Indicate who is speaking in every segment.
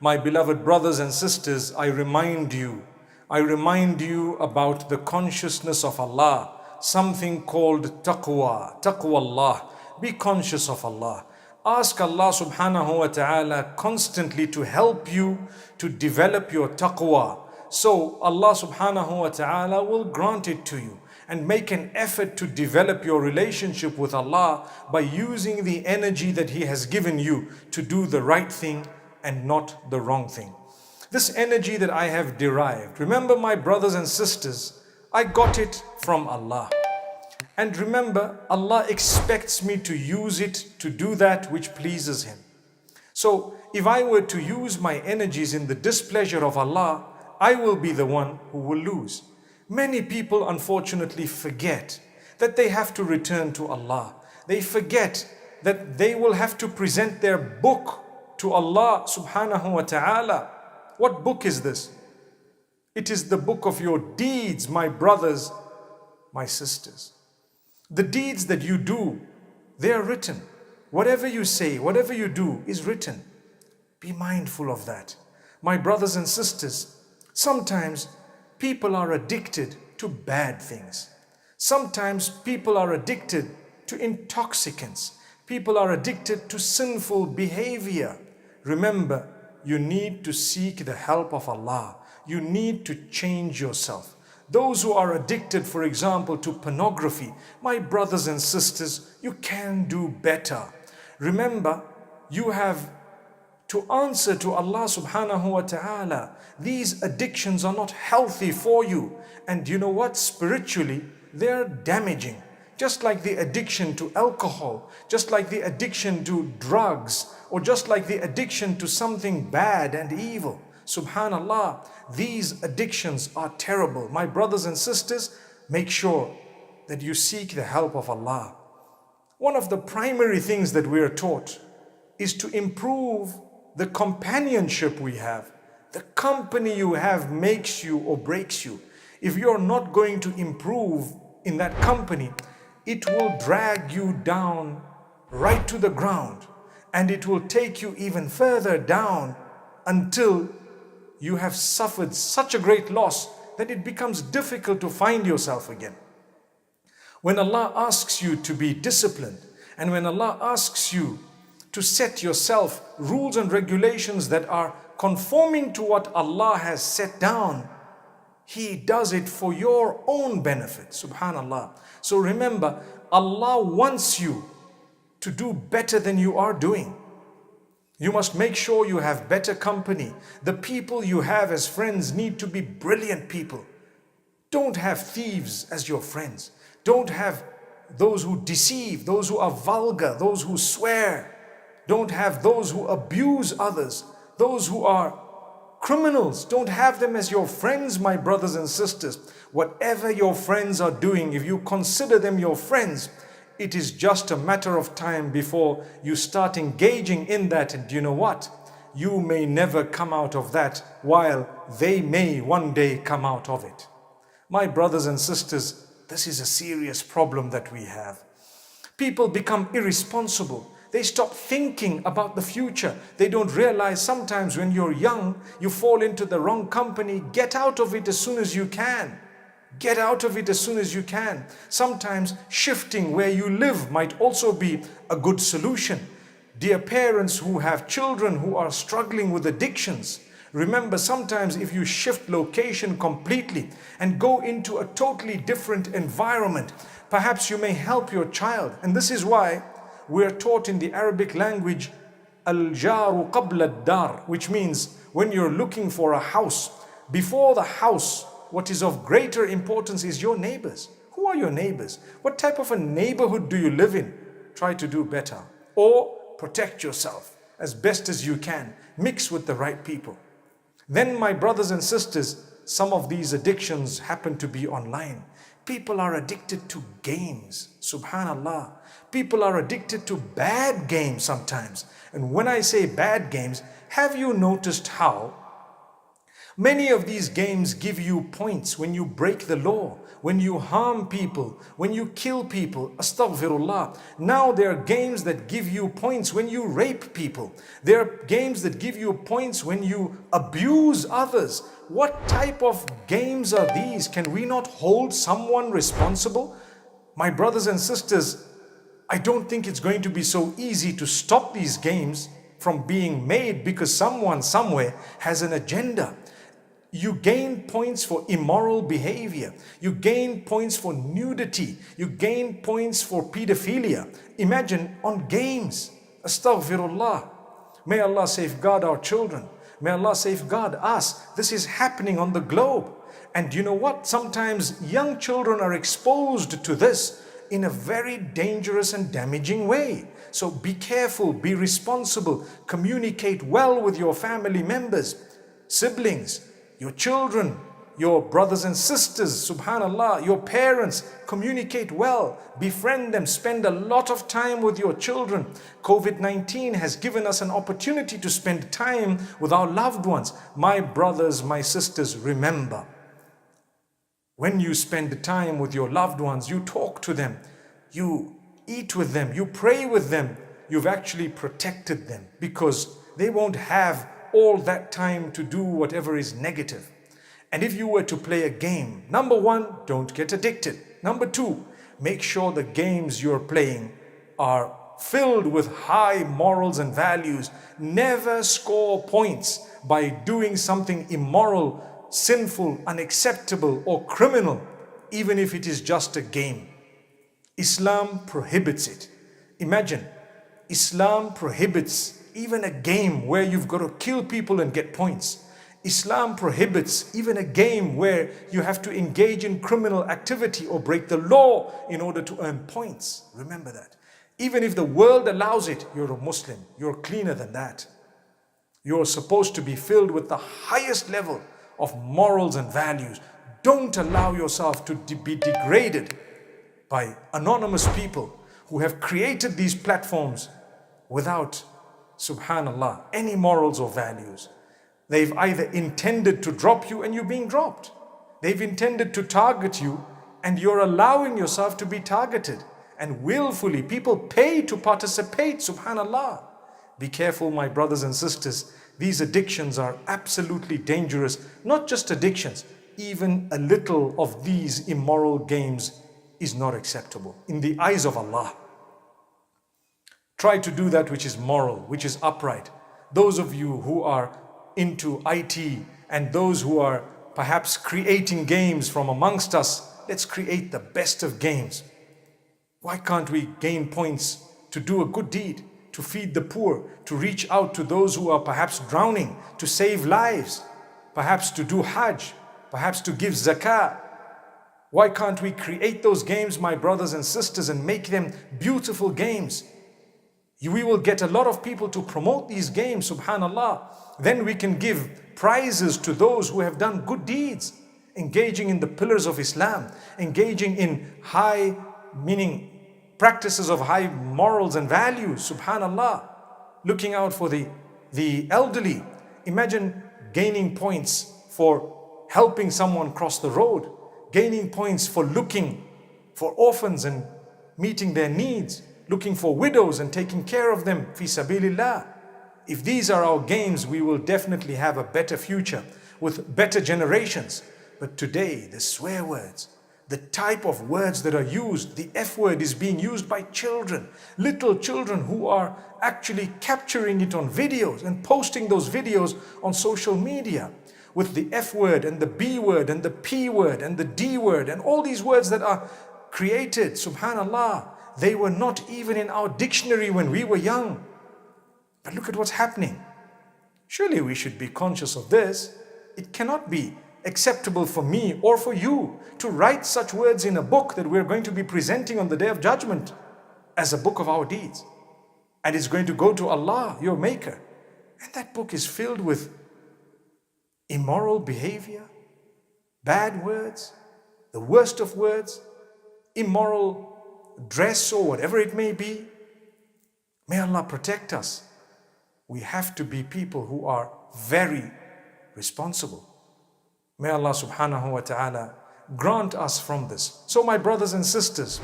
Speaker 1: My beloved brothers and sisters, I remind you about the consciousness of Allah, something called taqwa, Allah. Be conscious of Allah. Ask Allah subhanahu wa ta'ala constantly to help you to develop your taqwa. So Allah subhanahu wa ta'ala will grant it to you. And make an effort to develop your relationship with Allah by using the energy that He has given you to do the right thing and not the wrong thing. This energy that I have derived, remember my brothers and sisters, I got it from Allah. And remember, Allah expects me to use it to do that which pleases Him. So if I were to use my energies in the displeasure of Allah, I will be the one who will lose. Many people unfortunately forget that they have to return to Allah. They forget that they will have to present their book to Allah subhanahu wa ta'ala. What book is this? It is the book of your deeds, my brothers, my sisters. The deeds that you do, they are written. Whatever you say, whatever you do is written. Be mindful of that. My brothers and sisters, sometimes people are addicted to bad things. Sometimes people are addicted to intoxicants. People are addicted to sinful behavior. Remember, you need to seek the help of Allah. You need to change yourself. Those who are addicted, for example, to pornography, my brothers and sisters, you can do better. Remember, you have to answer to Allah subhanahu wa ta'ala. These addictions are not healthy for you. And you know what? Spiritually, they're damaging. Just like the addiction to alcohol, just like the addiction to drugs, or just like the addiction to something bad and evil. Subhanallah, these addictions are terrible. My brothers and sisters, make sure that you seek the help of Allah. One of the primary things that we are taught is to improve the companionship we have. The company you have makes you or breaks you. If you're not going to improve in that company, it will drag you down right to the ground, and it will take you even further down until you have suffered such a great loss that it becomes difficult to find yourself again. When Allah asks you to be disciplined, and when Allah asks you to set yourself rules and regulations that are conforming to what Allah has set down, He does it for your own benefit. Subhanallah. So remember, Allah wants you to do better than you are doing. You must make sure you have better company. The people you have as friends need to be brilliant people. Don't have thieves as your friends. Don't have those who deceive, those who are vulgar, those who swear. Don't have those who abuse others, those who are criminals. Don't have them as your friends, my brothers and sisters. Whatever your friends are doing, if you consider them your friends, it is just a matter of time before you start engaging in that. And you know what? You may never come out of that, while they may one day come out of it. My brothers and sisters, this is a serious problem that we have. People become irresponsible. They stop thinking about the future. They don't realize sometimes when you're young, you fall into the wrong company. Get out of it as soon as you can. Get out of it as soon as you can. Sometimes shifting where you live might also be a good solution. Dear parents who have children who are struggling with addictions, remember, sometimes if you shift location completely and go into a totally different environment, perhaps you may help your child. And this is why we are taught in the Arabic language, al-jaru qabla ad-dar, which means when you're looking for a house, before the house, what is of greater importance is your neighbors. Who are your neighbors? What type of a neighborhood do you live in? Try to do better. Or protect yourself as best as you can. Mix with the right people. Then, my brothers and sisters, some of these addictions happen to be online. People are addicted to games. Subhanallah. People are addicted to bad games sometimes. And when I say bad games, have you noticed how Many of these games give you points when you break the law, when you harm people, when you kill people. Astaghfirullah. Now there are games that give you points when you rape people. There are games that give you points when you abuse others. What type of games are these? Can we not hold someone responsible? My brothers and sisters, I don't think it's going to be so easy to stop these games from being made because someone somewhere has an agenda. You gain points for immoral behavior. You gain points for nudity. You gain points for pedophilia. Imagine on games. Astaghfirullah. May Allah safeguard our children. May Allah safeguard us. This is happening on the globe. And you know what? Sometimes young children are exposed to this in a very dangerous and damaging way. So be careful, be responsible, communicate well with your family members, siblings, your children, your brothers and sisters, subhanallah, your parents. Communicate well, befriend them, spend a lot of time with your children. COVID-19 has given us an opportunity to spend time with our loved ones. My brothers, my sisters, remember, when you spend time with your loved ones, you talk to them, you eat with them, you pray with them, you've actually protected them because they won't have all that time to do whatever is negative. And if you were to play a game, number one, don't get addicted. Number two, make sure the games you're playing are filled with high morals and values. Never score points by doing something immoral, sinful, unacceptable, or criminal, even if it is just a game. Islam prohibits it. Imagine, Islam prohibits even a game where you've got to kill people and get points. Islam prohibits even a game where you have to engage in criminal activity or break the law in order to earn points. Remember that. Even if the world allows it, you're a Muslim. You're cleaner than that. You're supposed to be filled with the highest level of morals and values. Don't allow yourself to be degraded by anonymous people who have created these platforms without, subhanallah, any morals or values. They've either intended to drop you and you're being dropped. They've intended to target you and you're allowing yourself to be targeted. And willfully, people pay to participate, subhanallah. Be careful, my brothers and sisters. These addictions are absolutely dangerous. Not just addictions, even a little of these immoral games is not acceptable in the eyes of Allah. Try to do that which is moral, which is upright. Those of you who are into IT and those who are perhaps creating games from amongst us, let's create the best of games. Why can't we gain points to do a good deed, to feed the poor, to reach out to those who are perhaps drowning, to save lives, perhaps to do Hajj, perhaps to give zakah? Why can't we create those games, my brothers and sisters, and make them beautiful games? We will get a lot of people to promote these games, subhanallah. Then we can give prizes to those who have done good deeds, engaging in the pillars of Islam, engaging in high, meaning practices of high morals and values, subhanallah. Looking out for the elderly. Imagine gaining points for helping someone cross the road, gaining points for looking for orphans and meeting their needs, looking for widows and taking care of them, fi sabilillah. If these are our games, we will definitely have a better future with better generations. But today, the swear words, the type of words that are used, the F word is being used by children, little children who are actually capturing it on videos and posting those videos on social media with the F word and the B word and the P word and the D word and all these words that are created, subhanallah. They were not even in our dictionary when we were young. But look at what's happening. Surely we should be conscious of this. It cannot be acceptable for me or for you to write such words in a book that we're going to be presenting on the Day of Judgment as a book of our deeds. And it's going to go to Allah, your Maker. And that book is filled with immoral behavior, bad words, the worst of words, immoral dress or whatever it may be. May Allah protect us. We have to be people who are very responsible. May Allah subhanahu wa ta'ala grant us from this. So my brothers and sisters,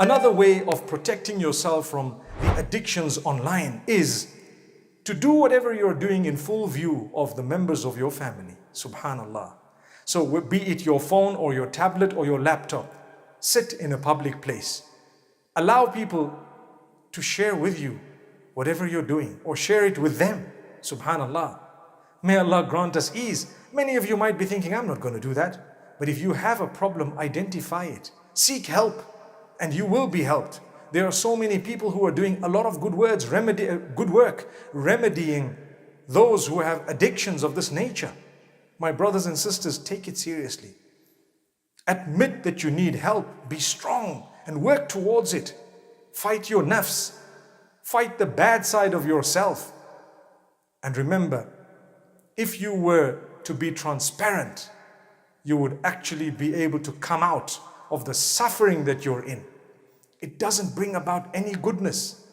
Speaker 1: another way of protecting yourself from the addictions online is to do whatever you're doing in full view of the members of your family. Subhanallah. So be it your phone or your tablet or your laptop, sit in a public place. Allow people to share with you whatever you're doing, or share it with them. Subhanallah. May Allah grant us ease. Many of you might be thinking, I'm not going to do that. But if you have a problem, identify it. Seek help, and you will be helped. There are so many people who are doing a lot of good work, remedying those who have addictions of this nature. My brothers and sisters, take it seriously. Admit that you need help. Be strong and work towards it. Fight your nafs. Fight the bad side of yourself. And remember, if you were to be transparent, you would actually be able to come out of the suffering that you're in. It doesn't bring about any goodness.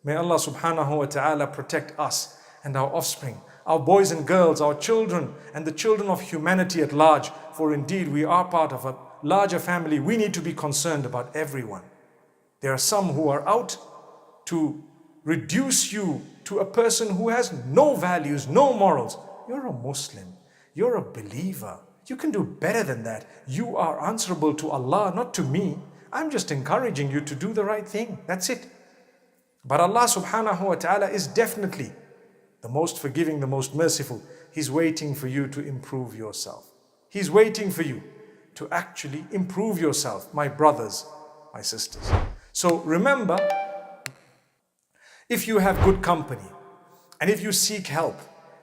Speaker 1: May Allah subhanahu wa ta'ala protect us and our offspring, our boys and girls, our children, and the children of humanity at large. For indeed, we are part of a larger family. We need to be concerned about everyone. There are some who are out to reduce you to a person who has no values, no morals. You're a Muslim. You're a believer. You can do better than that. You are answerable to Allah, not to me. I'm just encouraging you to do the right thing. That's it. But Allah subhanahu wa ta'ala is definitely the most forgiving, the most merciful. He's waiting for you to improve yourself. He's waiting for you to actually improve yourself, my brothers, my sisters. So remember, if you have good company, and if you seek help,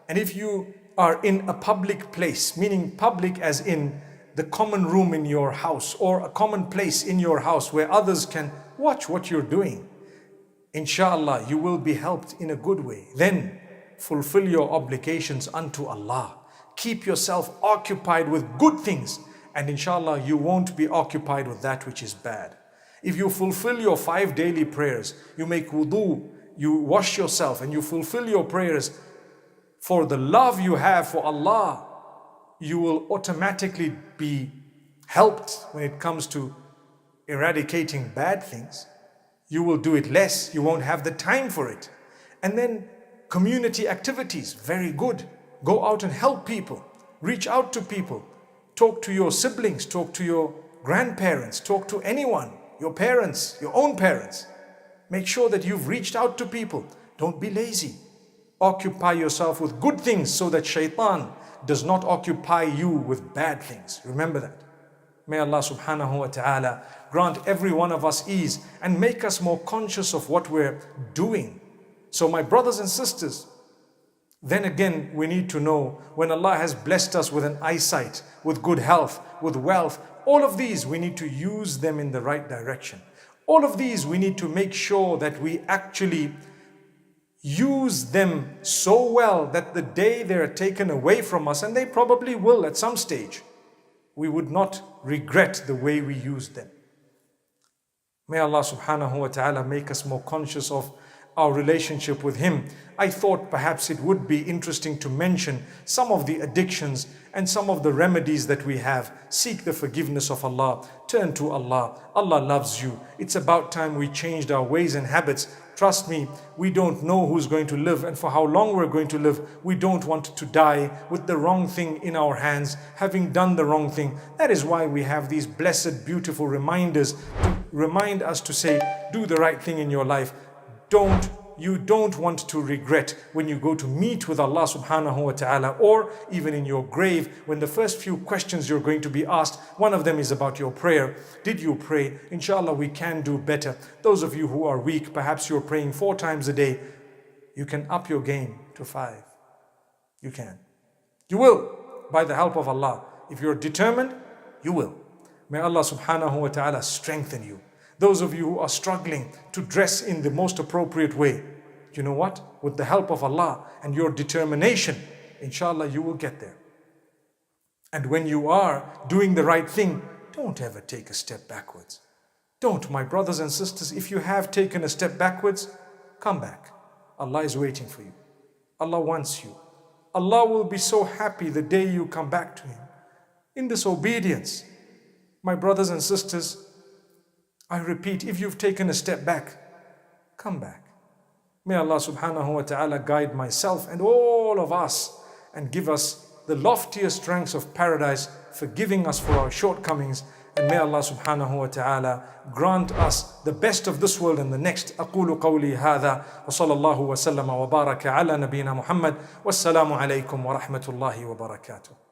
Speaker 1: and if you are in a public place, meaning public as in the common room in your house, or a common place in your house where others can watch what you're doing, inshallah, you will be helped in a good way. Then fulfill your obligations unto Allah. Keep yourself occupied with good things, and inshallah, you won't be occupied with that which is bad. If you fulfill your 5 daily prayers, you make wudu, you wash yourself, and you fulfill your prayers for the love you have for Allah, you will automatically be helped when it comes to eradicating bad things. You will do it less. You won't have the time for it. And then community activities, very good. Go out and help people. Reach out to people. Talk to your siblings. Talk to your grandparents. Talk to anyone. Your parents, your own parents. Make sure that you've reached out to people. Don't be lazy. Occupy yourself with good things so that shaitan does not occupy you with bad things. Remember that. May Allah subhanahu wa ta'ala grant every one of us ease and make us more conscious of what we're doing. So my brothers and sisters, then again we need to know, when Allah has blessed us with an eyesight, with good health, with wealth, all of these we need to use them in the right direction. All of these we need to make sure that we actually use them so well that the day they are taken away from us, and they probably will at some stage, we would not regret the way we used them. May Allah subhanahu wa ta'ala make us more conscious of our relationship with Him. I thought perhaps it would be interesting to mention some of the addictions and some of the remedies that we have. Seek the forgiveness of Allah. Turn to Allah. Allah loves you. It's about time we changed our ways and habits. Trust me, we don't know who's going to live and for how long we're going to live. We don't want to die with the wrong thing in our hands, having done the wrong thing. That is why we have these blessed, beautiful reminders to remind us to say, do the right thing in your life. You don't want to regret when you go to meet with Allah subhanahu wa ta'ala, or even in your grave, when the first few questions you're going to be asked, one of them is about your prayer. Did you pray? Inshallah, we can do better. Those of you who are weak, perhaps you're praying 4 times a day. You can up your game to 5. You can. You will, by the help of Allah. If you're determined, you will. May Allah subhanahu wa ta'ala strengthen you. Those of you who are struggling to dress in the most appropriate way, you know what? With the help of Allah and your determination, inshallah, you will get there. And when you are doing the right thing, don't ever take a step backwards. Don't, my brothers and sisters. If you have taken a step backwards, come back. Allah is waiting for you. Allah wants you. Allah will be so happy the day you come back to Him. In disobedience, my brothers and sisters, I repeat, if you've taken a step back, come back. May Allah subhanahu wa ta'ala guide myself and all of us and give us the loftiest ranks of paradise, forgiving us for our shortcomings. And may Allah subhanahu wa ta'ala grant us the best of this world and the next. أقول قولي هذا وصلى الله وسلم وبارك على نبينا محمد والسلام عليكم ورحمة الله وبركاته.